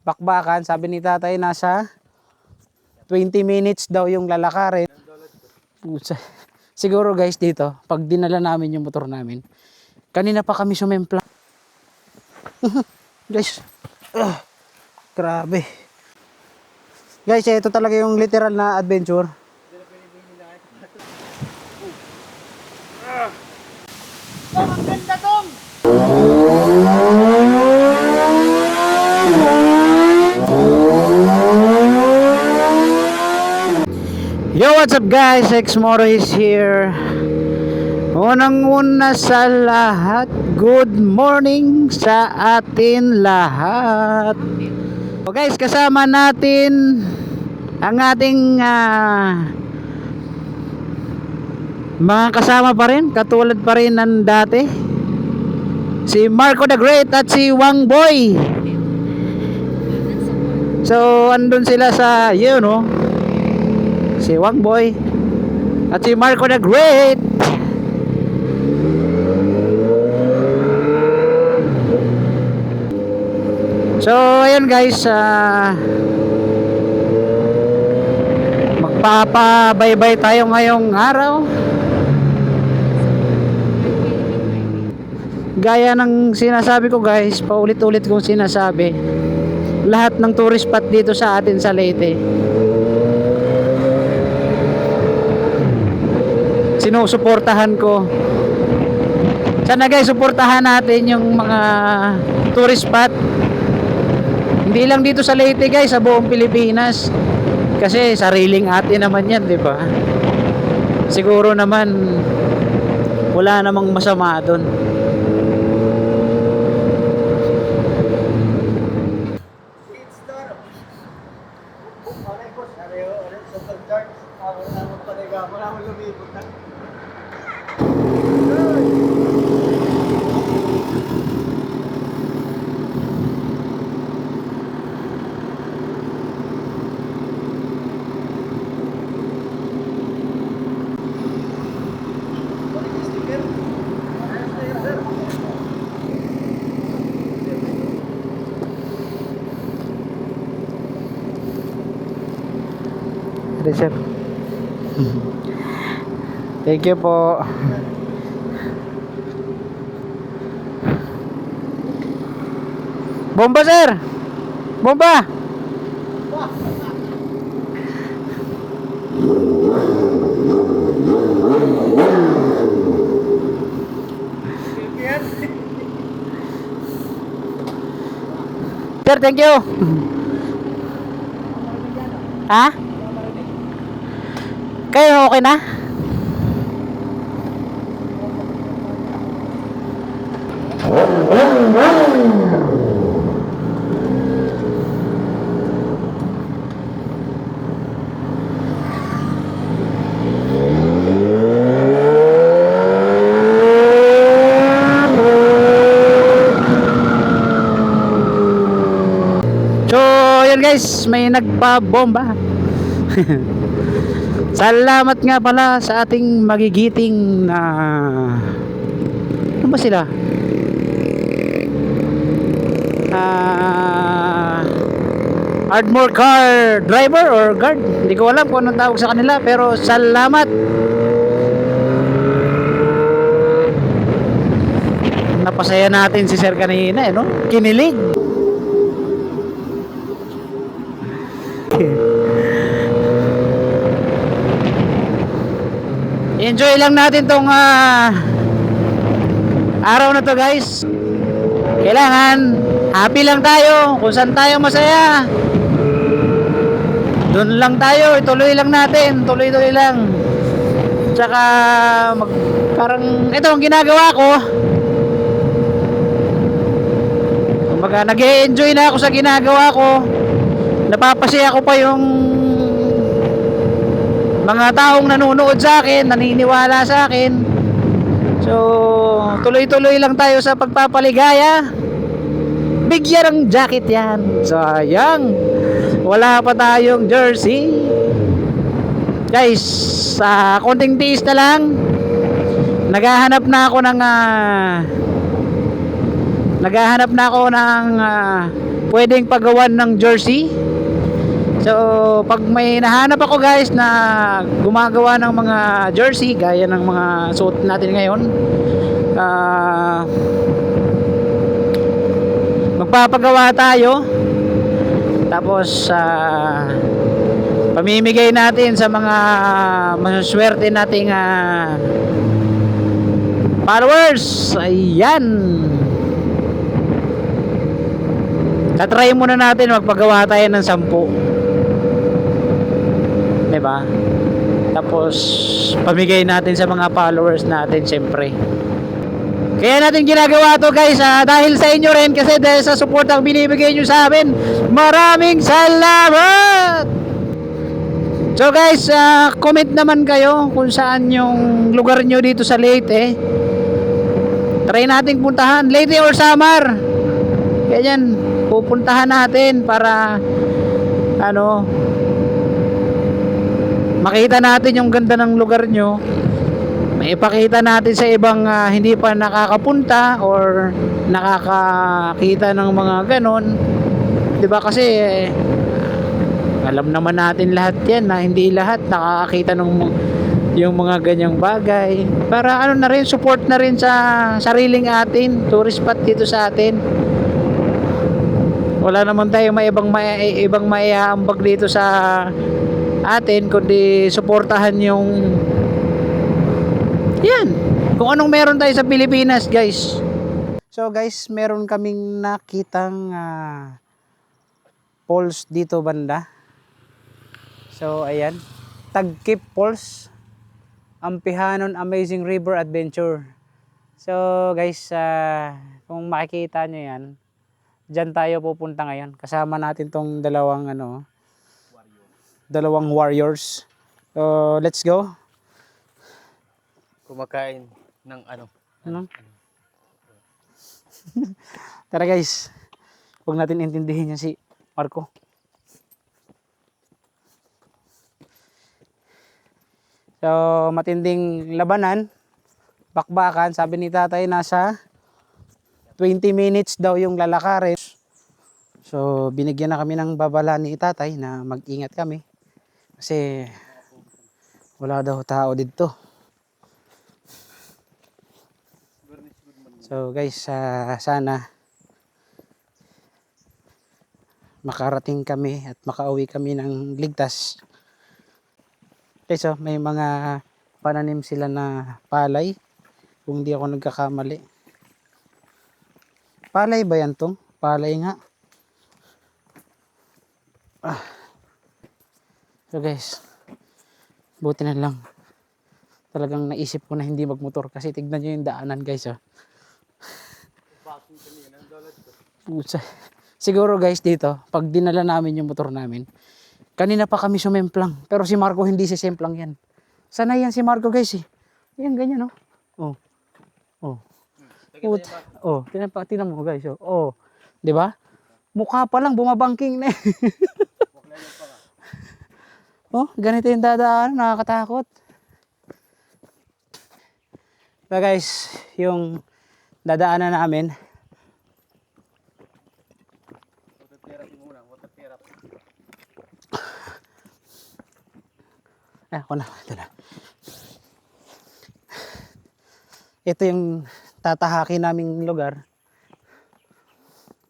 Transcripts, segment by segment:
bakbakan. Sabi ni tatay nasa 20 minutes daw yung lalakarin. Pusa. Siguro guys dito, pag dinala namin yung motor namin. Kanina pa kami sumempla. Guys. Grabe. Guys, ito talaga yung literal na adventure. Oh, ang ganda tong! Yo, what's up guys? Xmoro is here. Unang-una sa lahat, good morning sa atin lahat. So guys, kasama natin ang ating mga kasama pa rin, katulad pa rin ng dati. Si Marco the Great at si Wang Boy. So, andun sila sa, yun no, si Wang Boy at si Marco the Great. So ayun guys, magpapabaybay tayo ngayong araw. Gaya ng sinasabi ko guys, paulit-ulit kong sinasabi, lahat ng tourist spot dito sa atin sa Leyte sinusuportahan ko. Sana guys, suportahan natin yung mga tourist spot. Hindi lang dito sa Leyte guys, sa buong Pilipinas. Kasi sariling atin naman yan, di ba? Siguro naman wala namang masama doon. Sir. Thank you po. Bomba sir. Bomba. Sir, thank you. Ha? Kayo okay na? So, yun guys, may nagpabomba. Salamat nga pala sa ating magigiting na ano ba sila? Ardmore car driver or guard, hindi ko alam kung anong tawag sa kanila, pero salamat. Napasaya natin si sir kanina no? Kinilig. Enjoy lang natin tong araw na to guys. Kailangan happy lang tayo. Kung saan tayo masaya, doon lang tayo. Ituloy lang natin. Tuloy-tuloy lang. Tsaka parang ito ang ginagawa ko. Kumbaga nag-e-enjoy na ako sa ginagawa ko. Napapasaya ko pa yung mga taong nanonood sa akin, naniniwala sa akin. So, tuloy-tuloy lang tayo sa pagpapaligaya. Bigyan ng jacket yan. Sayang, wala pa tayong jersey. Guys, konting tiis na lang. Naghahanap na ako ng pwedeng pagawan ng jersey. So pag may nahanap ako guys na gumagawa ng mga jersey gaya ng mga suot natin ngayon, magpapagawa tayo. Tapos pamimigay natin sa mga masaswerte nating followers. Ayan. Tatry muna natin magpagawa tayo ng 10. Diba? Tapos pamigay natin sa mga followers natin syempre. Kaya natin ginagawa to guys dahil sa inyo rin, kasi dahil sa support ang binibigay nyo sa amin. Maraming salamat! So guys, comment naman kayo kung saan yung lugar nyo dito sa Leyte. Try nating puntahan Leyte or Samar. Ganyan, pupuntahan natin para makita natin yung ganda ng lugar nyo. Maipakita natin sa ibang hindi pa nakakapunta or nakakakita ng mga ganon. 'Di ba kasi alam naman natin lahat 'yan na hindi lahat nakakakita ng yung mga ganyang bagay. Para na rin, support na rin sa sariling atin, tourist spot dito sa atin. Wala naman tayong ibang maiaambag dito sa atin kundi suportahan yung yan, kung anong meron tayo sa Pilipinas guys. So guys, meron kaming nakitang falls dito banda. So ayan, Tagkip Falls, Ampihanon Amazing River Adventure. So guys, kung makikita nyo yan, dyan tayo pupunta ngayon. Kasama natin tong dalawang warriors. So let's go. Kumakain ng ano? Tara guys, huwag natin intindihin yan si Marco. So matinding labanan, bakbakan. Sabi ni tatay nasa 20 minutes daw yung lalakarin. So binigyan na kami ng babala ni tatay na mag-ingat kami kasi wala daw tao dito. So guys, sana makarating kami at makauwi kami ng ligtas. Okay, so may mga pananim sila na palay, kung di ako nagkakamali. Palay ba yan tong? Palay nga. So guys, buti na lang talagang naisip ko na hindi magmotor kasi tignan nyo yung daanan guys. Pusa. Siguro guys dito, pag dinala namin yung motor namin, kanina pa kami sumemplang. Pero si Marco hindi sisemplang yan. Sanay yan si Marco guys eh. Yan ganyan no. Oh. Oh. Oh, tingnan mo guys. Oh. 'Di ba? Mukha pa lang bumabangking na. Oh, ganito yung dadaan, nakakatakot. So guys, yung dadaanan namin. Ako na, ito na. Ito yung tatahakin naming lugar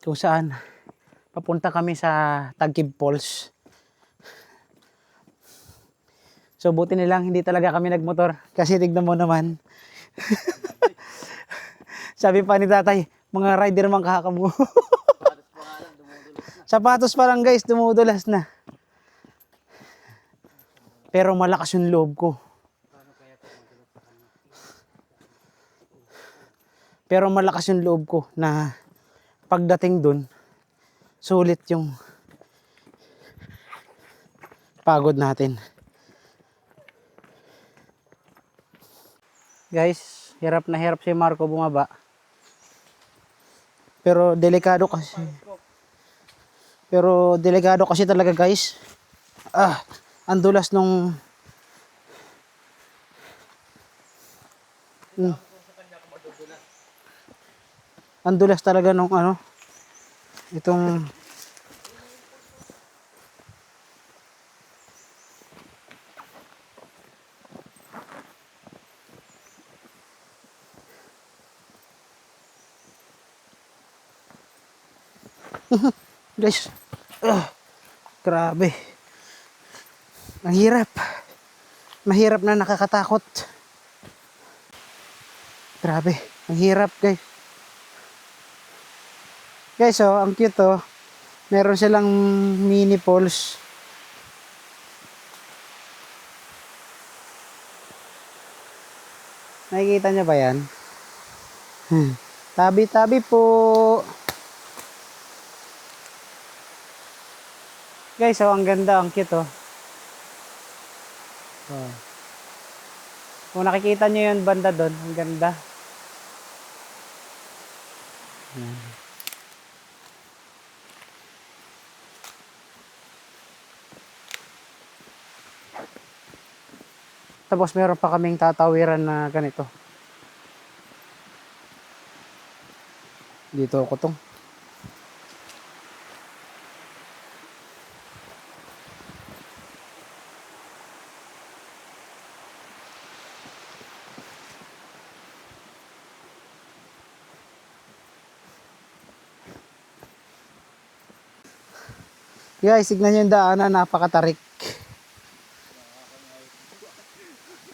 kung saan papunta kami sa Tagkip Falls. So buti nilang hindi talaga kami nagmotor kasi tignan mo naman. Sabi pa ni tatay, mga rider mang kakamo. Sapatos pa lang guys, dumudulas na. Pero malakas yung loob ko. Pero malakas yung loob ko na pagdating dun, sulit yung pagod natin. Guys, hirap na hirap si Marco bumaba. Pero delikado kasi. Talaga guys. Ang dulas nung ang dulas talaga nung itong Guys, grabe. Ang hirap. Mahirap na nakakatakot. Grabe, ang hirap guys. Guys, oh, ang cute oh. Meron silang mini falls. Nakikita niyo ba yan? Tabi-tabi po. Guys, oh, ang ganda, ang cute oh. Oh. Kung nakikita niyo yung banda doon, ang ganda. Yan. Tapos meron pa kaming tatawiran na ganito. Dito ako tong. Guys, tignan nyo yung daanan, napakatarik.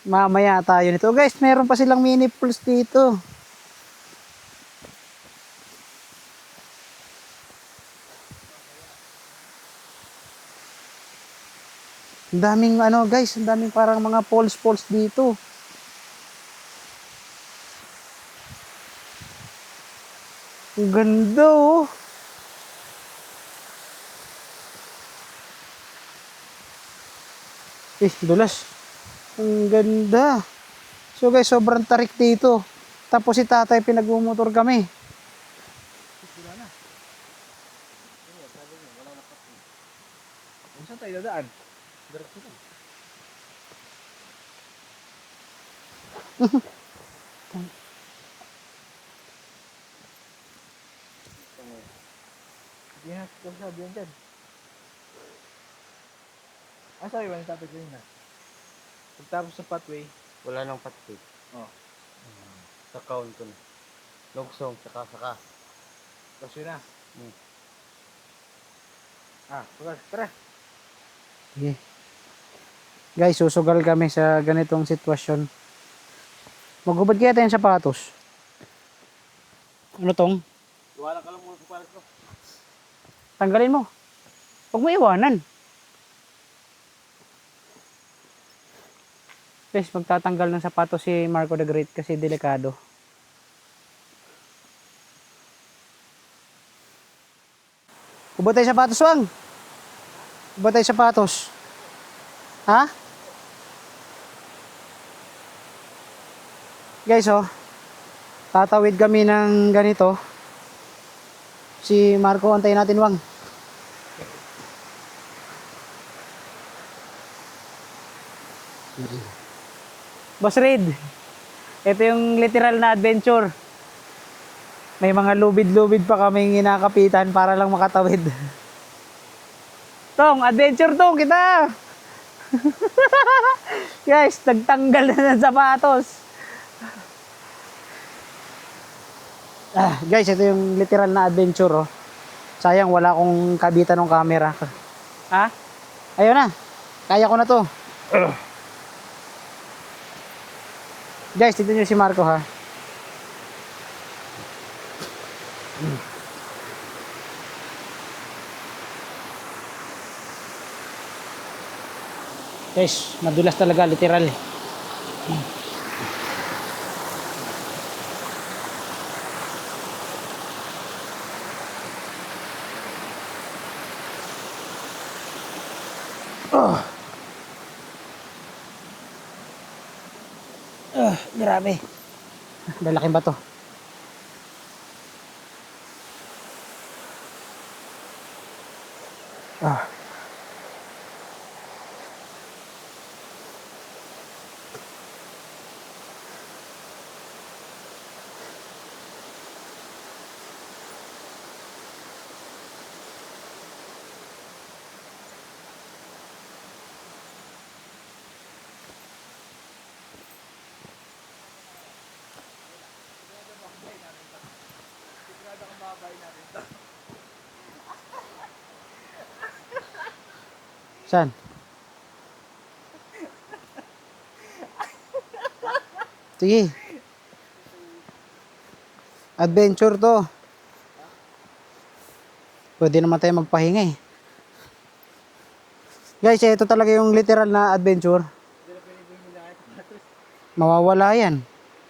Mamaya tayo nito. Guys, meron pa silang mini pools dito. Ang daming ano guys, ang daming parang mga falls dito. Ang ganda oh. Dulas. Ang ganda. So guys, sobrang tarik dito. Tapos si tatay pinagmumotor kami. Saan tayo dadaan? Diretso ko. Hindi na, kung sabi yan dyan. Sabi ba yung sabi ko yun na? Pagtapos sa pathway, Wala nang pathway. oh, Sa count ko na. Lugsong, saka. tapos yun na. Hmm. Tara. Sige. Guys, susugal kami sa ganitong sitwasyon. Magubad kaya tayong sapatos. Ano tong? Iwala ka lang muna sa palit ko. Tanggalin mo. Huwag mo iwanan. Guys, magtatanggal ng sapatos si Marco the Great kasi delikado. Ubod tayo sapatos, Wang. Ubod tayo sapatos. Ha? Guys, oh. Tatawid kami ng ganito. Si Marco, antayin natin, Wang. Boss Reid, ito yung literal na adventure. May mga lubid-lubid pa kaming inakapitan para lang makatawid. Tong, adventure tong kita! Guys, nagtanggal na ng sapatos. Guys, ito yung literal na adventure. Oh. Sayang, wala akong kabitan ng camera. Ha? Ayun na. Kaya ko na to. Guys, tignan nyo si Marco ha. Guys, madulas talaga, literal. Grabe. Lalaking bato. Saan? Sige. Adventure to. Pwede naman tayo magpahinga eh. Guys, ito talaga yung literal na adventure. Mawawala yan.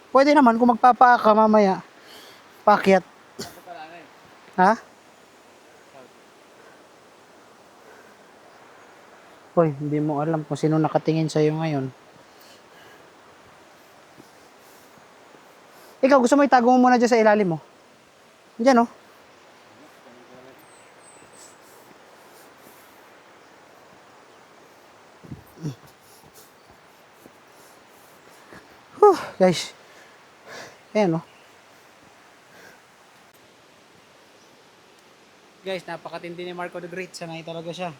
Pwede naman kung magpapaa ka mamaya. Pakyat. Ha? Hoy, hindi mo alam kung sino nakatingin sa'yo ngayon. Ikaw, gusto mo itago mo muna dyan sa ilalim mo? Diyan oh. Guys. Ayan oh. Guys, napakatindi ni Marco the Great. Sanay talaga siya.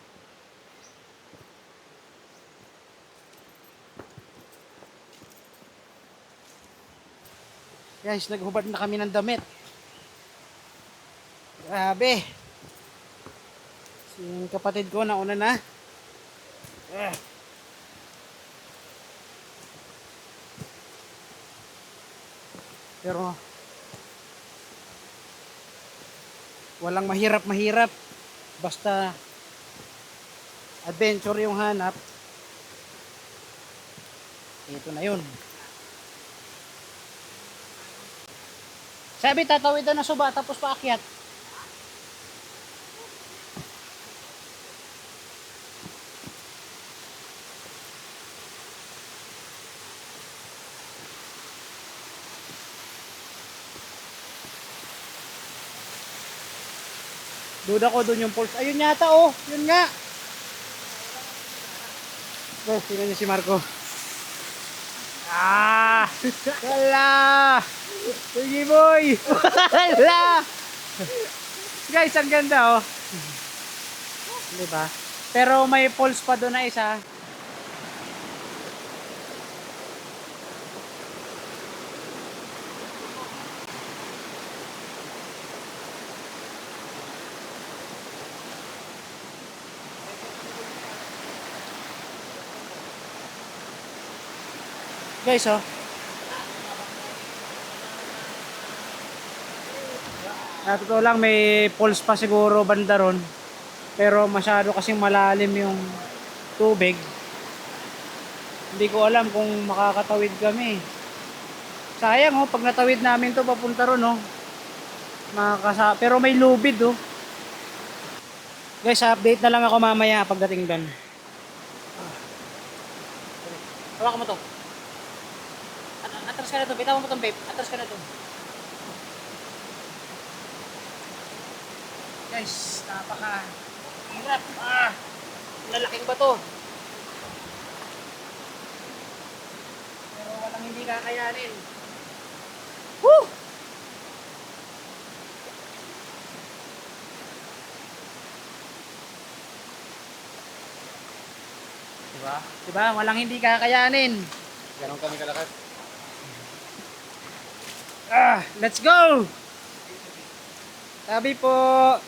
Guys, naghubad na kami ng damit. Grabe. Yung kapatid ko nauna na. Pero walang mahirap-mahirap. Basta adventure yung hanap. Ito na yun. Sabi tatawid na suba tapos paakyat. Duda ko doon yung pulse. Ayun yata oh. Yun nga. Oh, sino niya si Marco? Ah! Wala! Sige boy! Wala! Guys, ang ganda oh. Diba? Pero may pulse pa doon na isa. Guys oh. Totoo lang may pulse pa siguro banda ron. Pero masyado kasing malalim yung tubig. Hindi ko alam kung makakatawid kami. Sayang oh, pag natawid namin to papunta ron oh. Pero may lubid oh. Guys, update na lang ako mamaya pagdating doon. Hawakan mo to. Atras ka na to, bitawan mo tong vape. Atras ka na to. Guys, napaka hirap. Lalaking bato. Pero walang hindi kakayanin. Woo! Diba? Diba? Walang hindi kakayanin. Ganon kami kalakas. Let's go! Tabi po,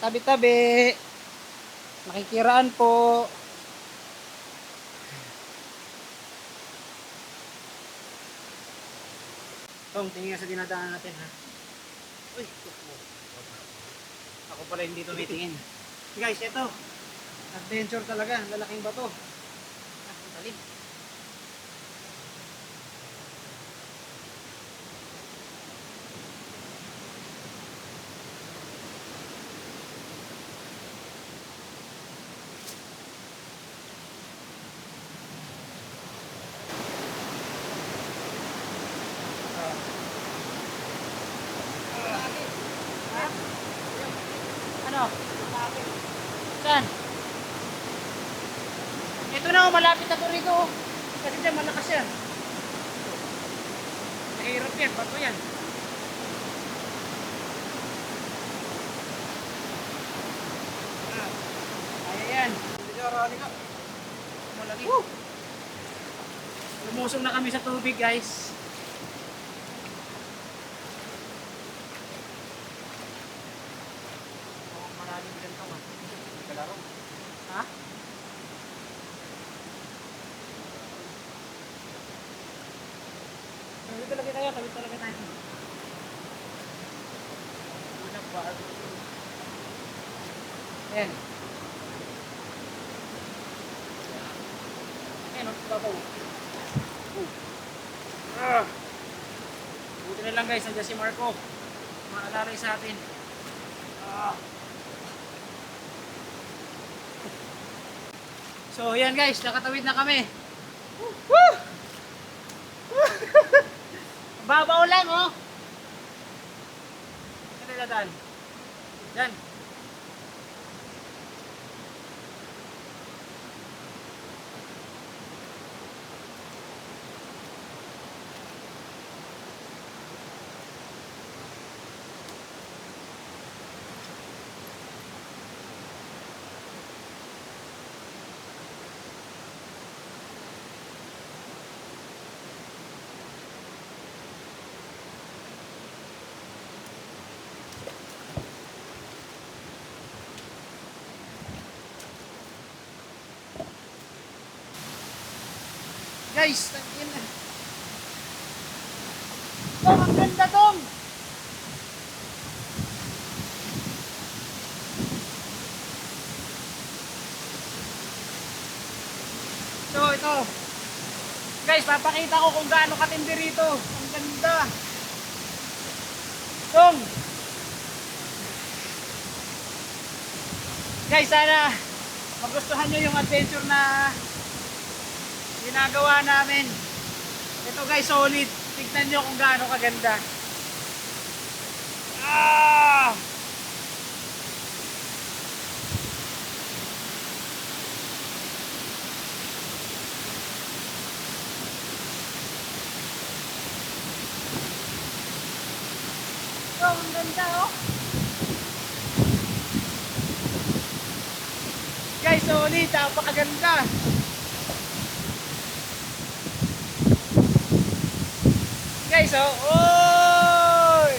tabi-tabi. Nakikiraan po. Tong, tingin nga sa dinadaanan natin ha. Uy, ako pala hindi tumitingin. Guys, ito. Adventure talaga, lalaking bato. Talim. Ano? Saan? Ito na oh, malapit na to rito oh. Kasi dyan malakas yan. Nahirap yan, bato yan. Kaya yan. Malaki. Lumusong na kami sa tubig guys. Malalim dyan to. Ha? tawid talaga tayo. Unang barbecue. Ayan. Ayan, ang babaw. Buti na lang guys, nandiyan si Marco. Maalalay sa atin. So yan guys, nakatawid na kami. Woo! Babaw lang oh. Ano dadaan? Yan. Guys, tangin na. Tong, ang ganda tong. So, ito. Guys, papakita ko kung gaano katindi rito. Ang ganda. Tong. Guys, sana magustuhan nyo yung adventure na ginagawa namin. Ito guys, solid. Tignan nyo kung gaano kaganda. Ito, ang ganda oh. Guys, solid. Napakaganda. Guys, oh, oy!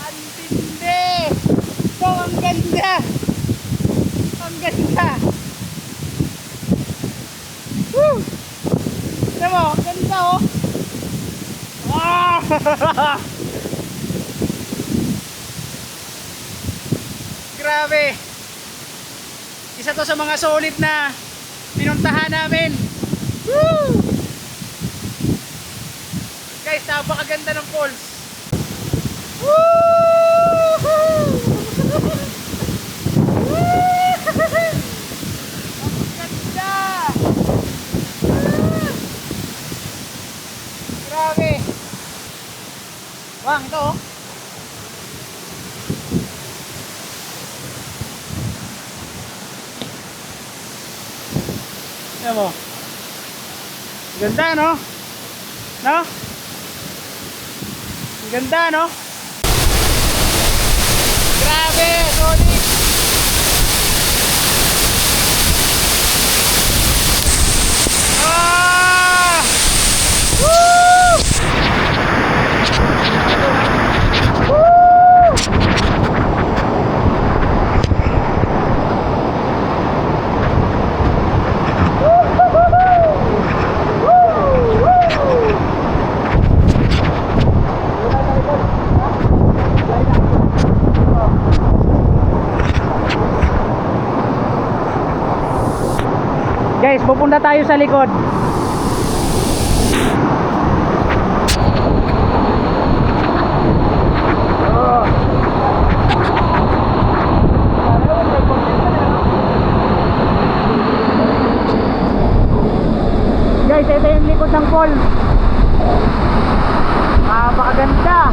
Ang tindi! Ito, ang ganda! Ang ganda! Woo! Tignan mo, ang ganda, oh! Ah! Grabe! Isa to sa mga solid na pinuntahan namin. Woo! Guys, napakaganda ng falls. Ang ganda! Grabe! Wang, ito oh. Tignan mo. Ganda, no? No? Ganda, no? Grabe, solid. Ah! Woo! Woo! Guys, pupunta tayo sa likod. Guys, ito yung likod ng pool. Napakaganda.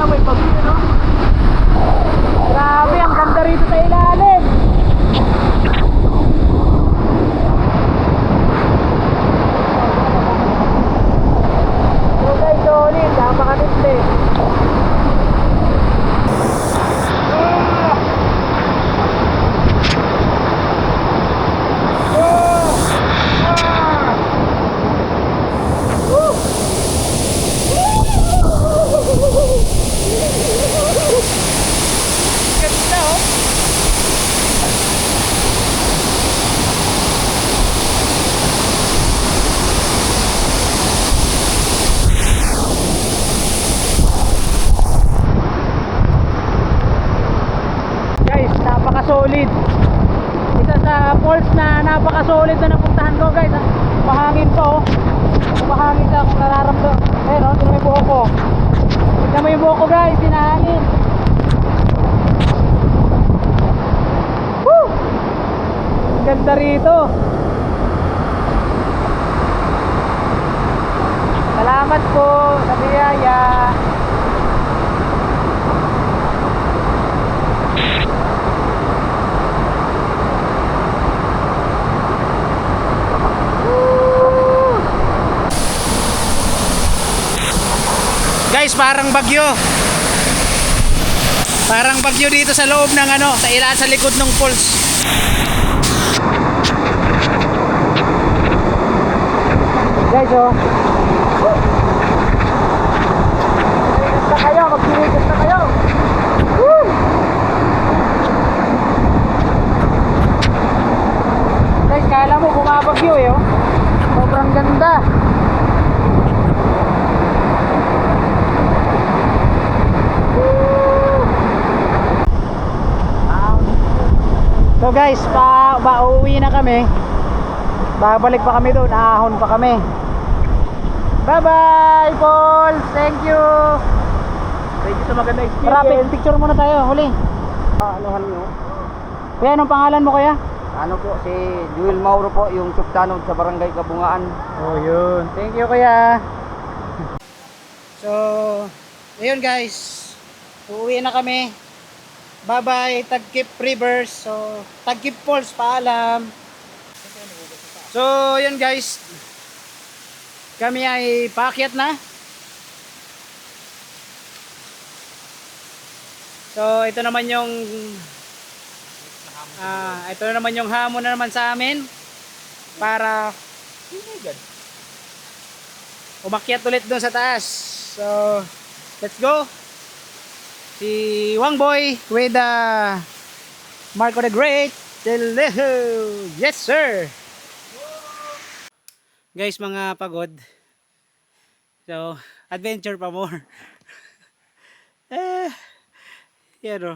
May pagpili, no? Grabe, ang ganda rito sa ilalim. So guys, solid, napakatindi. solid. Isa sa falls na napaka-solid na napuntahan ko guys. Mahangin pa oh. Mahangin ka kung nararamdaman. Ayun oh, tingnan mo yung buhok ko. Tingnan mo yung buhok ko guys, tinahangin. Woo! Ganda rito. Salamat po sa biyaya. Guys, parang bagyo. Parang bagyo dito sa loob ng ano, sa likod ng falls. Guys, oh. Magpiligas na kayo, magpiligas na kayo. Woo! Guys, kala mo bumabagyo eh, oh. Sobrang ganda. So guys, pauwi na kami. Babalik pa kami doon, ahon pa kami. Bye bye Paul, thank you. Thank you sa maganda experience. Rapid picture muna tayo, huli. Anuhan nyo? Kuya, anong pangalan mo kuya? Ano po, si Joel Mauro po, yung Sultanod sa Barangay Kabungaan. Oh yun, thank you kuya. So, ayun guys, uuwi na kami. Bye bye Tagkip Rivers. So Tagkip Falls, paalam. So yun guys, kami ay paakyat na. So ito naman yung hamon na naman sa amin para umakyat ulit doon sa taas. So let's go. Si Wang Boy with Marco the Great. Yes sir. Guys, mga pagod. So adventure pa more. Yan o.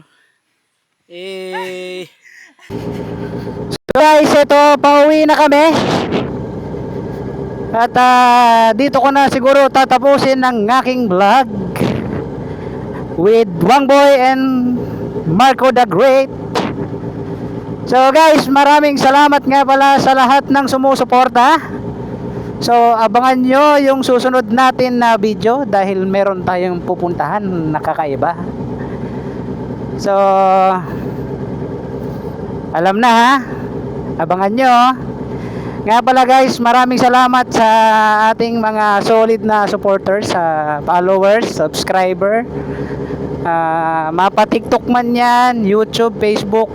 So guys, ito pauwi na kami. At dito ko na siguro tatapusin ang aking vlog with Wang Boy and Marco the Great. So guys, maraming salamat nga pala sa lahat ng sumusuporta. So abangan nyo yung susunod natin na video dahil meron tayong pupuntahan na kakaiba. So alam na ha, abangan nyo. Nga pala guys, maraming salamat sa ating mga solid na supporters, followers, subscriber. Mapa TikTok man yan, YouTube, Facebook.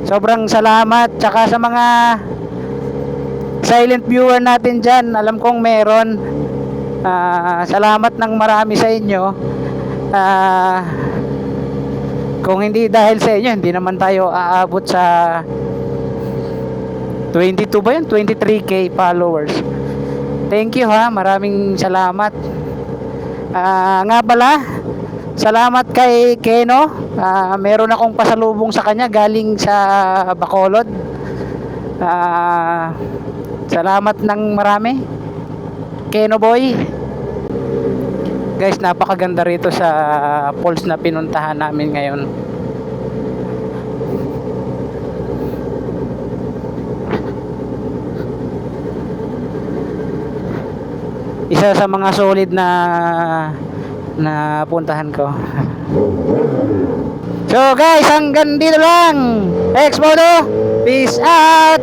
Sobrang salamat. Tsaka sa mga silent viewer natin dyan, alam kong meron. Salamat ng marami sa inyo. Kung hindi dahil sa inyo, hindi naman tayo aabot sa 22 ba yun? 23k followers. Thank you ha, maraming salamat. Nga pala, salamat kay Keno. Meron akong pasalubong sa kanya galing sa Bacolod. Salamat ng marami, Keno boy. Guys, napakaganda rito sa falls na pinuntahan namin ngayon. Isa sa mga solid na puntahan ko. So guys, hanggang dito lang. Exmodo, peace out.